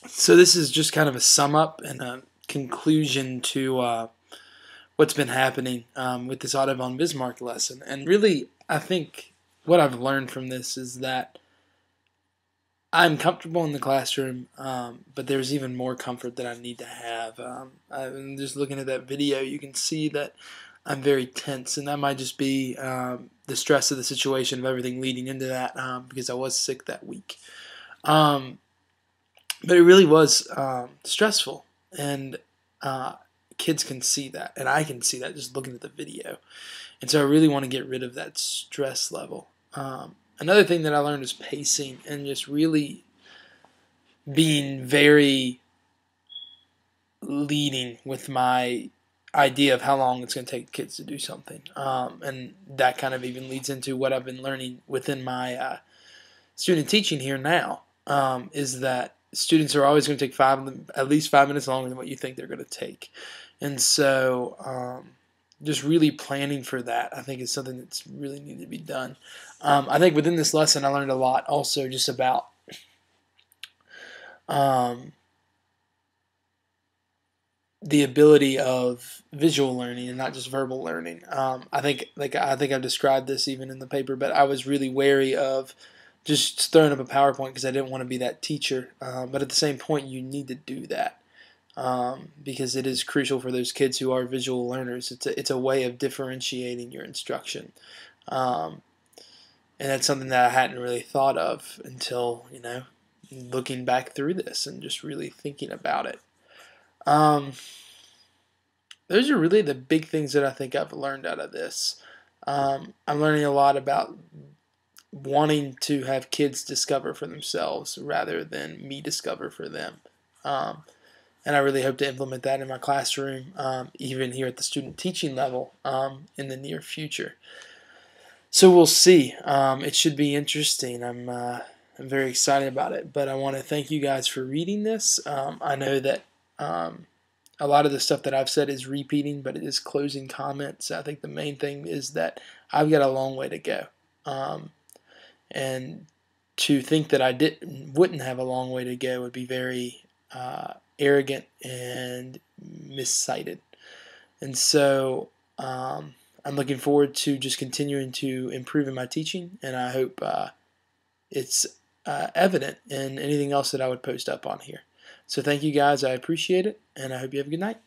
So this is just kind of a sum up and a conclusion to what's been happening with this Otto von Bismarck lesson. And really, I think what I've learned from this is that I'm comfortable in the classroom, but there's even more comfort that I need to have. I'm just looking at that video, you can see that I'm very tense, and that might just be the stress of the situation of everything leading into that because I was sick that week. But it really was stressful, and kids can see that, and I can see that just looking at the video. And so I really want to get rid of that stress level. Another thing that I learned is pacing and just really being very leading with my idea of how long it's going to take kids to do something. And that kind of even leads into what I've been learning within my student teaching here now, is that students are always going to take at least 5 minutes longer than what you think they're going to take. And so just really planning for that, I think, is something that's really needed to be done. I think within this lesson I learned a lot also just about the ability of visual learning and not just verbal learning. I think I've described this even in the paper, but I was really wary of just throwing up a PowerPoint because I didn't want to be that teacher. But at the same point, you need to do that because it is crucial for those kids who are visual learners. It's a way of differentiating your instruction, and that's something that I hadn't really thought of until looking back through this and just really thinking about it. Those are really the big things that I think I've learned out of this. I'm learning a lot about wanting to have kids discover for themselves rather than me discover for them. And I really hope to implement that in my classroom, even here at the student teaching level in the near future. So we'll see. It should be interesting. I'm very excited about it. But I want to thank you guys for reading this. I know that a lot of the stuff that I've said is repeating, but it is closing comments. I think the main thing is that I've got a long way to go. And to think that I wouldn't have a long way to go would be very arrogant and miscited. And so I'm looking forward to just continuing to improve in my teaching, and I hope it's evident in anything else that I would post up on here. So thank you guys. I appreciate it, and I hope you have a good night.